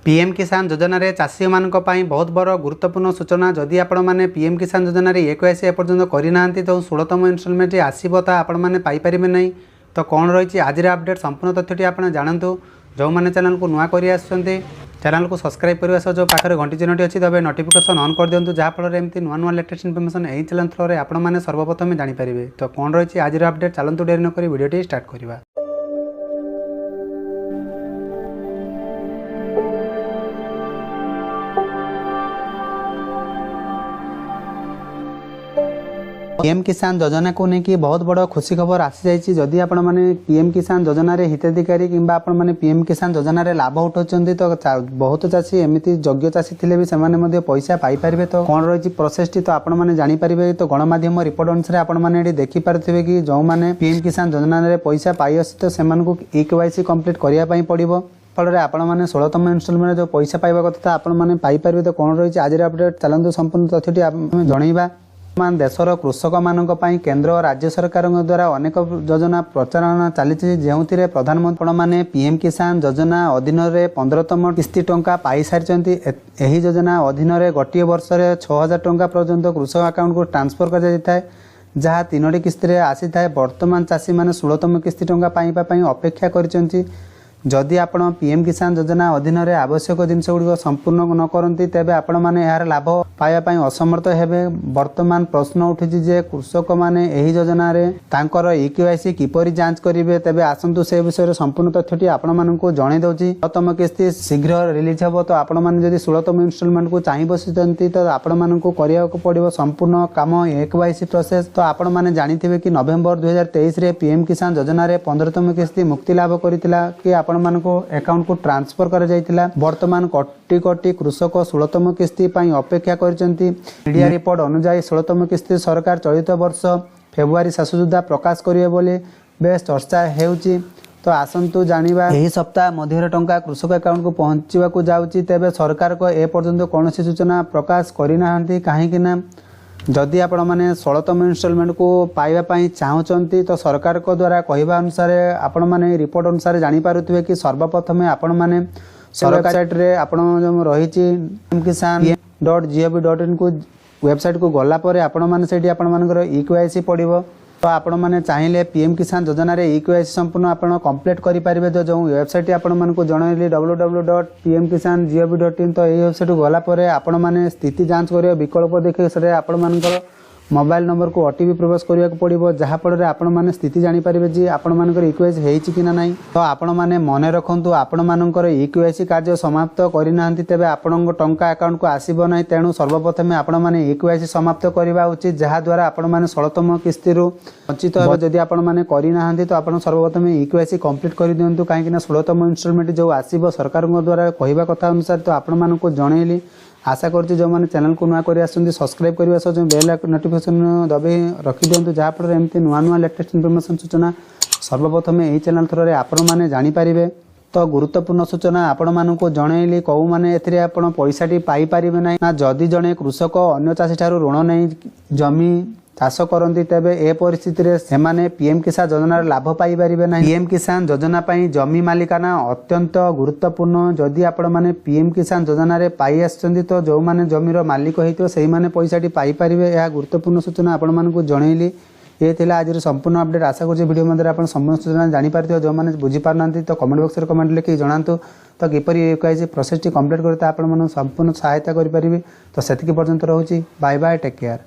PM किसान योजना रे चाषी मानक पई बहुत बड़ गुरुत्वपूर्ण सूचना। जदि आपण माने पीएम किसान योजना रे EKYC एपर्यंत करना तो 16तम इनस्टॉलमेंट आसो तो आपण मैंने पाइपर नहीं। तो कौन रही आज अपडेट संपूर्ण तथ्यटी आप जानतु। जो मैंने चैनल को नुआ कर चैनल को सब्सक्राइब करने सह जो पाखे घंटी चिन्हटी अच्छी तब नोटिफिकेशन ऑन कर दिंतु जहाँफल एमती नुआ नुआ लेटेस्ट इनफॉरमेशन यही चैनल थ्रू आपने सर्वप्रथम जानीपारे। तो कौन रही आज अपडेट चलतु डेरी नक वीडियो स्टार्ट करवा। पीएम किसान योजना को लेकिन बहुत बड़ खुशी खबर आसी जाइए। जदि आपण मैंने पीएम किसान योजना रे हिताधिकारी किंबा आपण मैंने पीएम किसान योजना रे लाभ उठाउछन्ती तो बहुत चाषी एमती योग्य चाषी थिले भी सेमाने मध्ये पैसा पाई परिबे। तो कोन रही प्रोसेस टी तो आपण मैंने जानि परिबे। तो गणमाध्यम रिपोर्ट अनुसार आपण मैंने एडी देखि पारथिबे कि जो माने पीएम किसान योजना रे पैसा पाई आसी तो सेमान को EKYC कंप्लीट करिया पई पड़िबो। फल आपण मैंने 16तम इनस्टॉलमेंट जो पैसा पाइबा कथा आपण मैंने पाई परिबे। तो कोन रही आज अपडेट चलंतु संपूर्ण तथ्यटी आपण जणैबा। देशर कृषक मानक पई केंद्र और राज्य सरकार द्वारा अनेक योजना प्रचारण चली जो प्रधानमंत्री माने पीएम किसान योजना अधीन रे 15तम किस्ती टंका पाई सारी। एही योजना अधीन रे गोटे वर्ष रे 6000 टंका पर्यंत कृषक अकाउंट को ट्रांसफर कर जाए जहाँ 3टी किस्ती आसी था। वर्तमान चाषी मैंने 16तम किस्ती टंका पाइबा अपेक्षा कर। जदि आपण पीएम किसान योजना अधीन रे आवश्यक जिनस गुड़िक संपूर्ण न करती तेबे आपण माने यार लाभ पाइबा असमर्थ हेबे। वर्तमान प्रश्न उठी जे कृषक माने एही योजना रे तांकर EKYC किपरि जांच करिवे। तेबे आसंतु से विषय रे तथ्यटी आपण मानकु जणाई दउची। 16तम किस्ती शीघ्र रिलीज हेबो। तो आपण माने जदि 16तम इनस्टॉलमेंट को चाहि बसितंती तो आपण मानकु करिया को पड़िबो संपूर्ण काम EKYC प्रोसेस। तो आपण माने जानिथिबे कि नवेम्बर 2023 रे पीएम किसान योजना रे 15तम किस्ती मुक्ति लाभ करितिला कि आपण मानको अकाउंट को ट्रांसफर कर जाइतिला। वर्तमान कोटी कोटी कृषक 16तम किस्ती पई अपेक्षा करचंती। मीडिया रिपोर्ट अनुसार 16तम किस्ती सरकार चलित वर्ष फेब्रुआरी शेष सुधा प्रकाश करिवे बोली बेस चर्चा हेउची। तो आसंतु जानिबा एही सप्ताह मध्य टंका कृषक अकाउंट को पहुंचीबा को जाउची। तेबे सरकार को ए पर्यंत कोनोसी सूचना प्रकाश करिनाहंती काहेकि ना जदि आपण माने 16तम इनस्टॉलमेंट को पाइबा पई चाहउचंती तो सरकार को द्वारा कहवा अनुसार आपण माने रिपोर्ट अनुसार जानि पारुथिबे कि सर्वप्रथम आपण माने सरकार साइट रे आपण जो रहिची kisan.gov.in को वेबसाइट को गला परे आपण माने सेठी आपण मानकर EKYC पड़िबो। तो आपण माने चाहिए पीएम किसान योजना रे EKYC संपूर्ण आपण कंप्लीट करि परिबे। तो जो वेबसाइट आपण मानकु जणाइली www.pmkisan.gov.in। तो एही वेबसाइट गला परे आपण माने स्थिति जांच करियो विकल्प देखि सरे आपण मानकर मोबाइल नंबर को OTP प्रवेश करिया को पड़िबो जहाँ फल आपण माने स्थिति जानि परिबे जे आपण मानकर EKYC हेइछि कि ना नाही। तो आपण माने मने रखंतु आपण मानकर EKYC कार्य समाप्त करिनांती तेबे आपणक टंका अकाउंट को आसीबो नाही। तेणु सर्वप्रथम आपण माने EKYC समाप्त करिबा उचित जहाँ द्वारा आपण माने 16तम किस्ती रु वंचित हेबे। जदि आपण माने करिनांती तो आपण सर्वप्रथम EKYC कंप्लीट करि दियंतु काहेकि ना 16तम इनस्टॉलमेंट जो आसीबो सरकार द्वारा कहवा कथा अनुसार। तो आपण मानकु जणैली आशा करछि जो माने चैनल को नुआ करि आसुंती सब्सक्राइब करबा सह जो बेल नोटिफिकेशन दबे रखि दियंतु जहाँ फल एमती नुआ नुआ लेटेस्ट इनफॉरमेशन सूचना सर्वप्रथम एही चैनल थ्रू रे आपण माने जानि पारिबे। तो गुरुत्वपूर्ण सूचना आपण मानकु जणैली कहू माने एथिरे आपण पैसाटी पाई पारिबे नाही ना। जदि जणे कृषक अन्य चाषी ठारू ऋण नै जमी चाष करती तेबे ए परिस्थिति रे सेमाने पीएम किसान योजना लाभ पाई परिबे नाही। पीएम किसान योजना पई जमी मालिकाना अत्यंत गुरुत्वपूर्ण। जदि आपण माने पीएम किसान योजना रे पाई आछंती तो जो माने जमीर मालिक हेतिबो सेही माने पैसाटी पाई परिबे। या गुरुत्वपूर्ण सूचना आपण मानकु जणैली। ये थिला आज संपूर्ण अपडेट। आशा करछि वीडियो मध्य आपण संपूर्ण सूचना जानि पारथिबो। जो माने बुझी पारनांती तो कमेंट बॉक्स रे कमेंट लिखि जणांतु। तो किपरि EKYC प्रोसेस टी कंप्लीट करते आपण मन संपूर्ण सहायता करि परिबे। तो सेतिकी पर्यंत रहउची बाय बाय टेक केयर।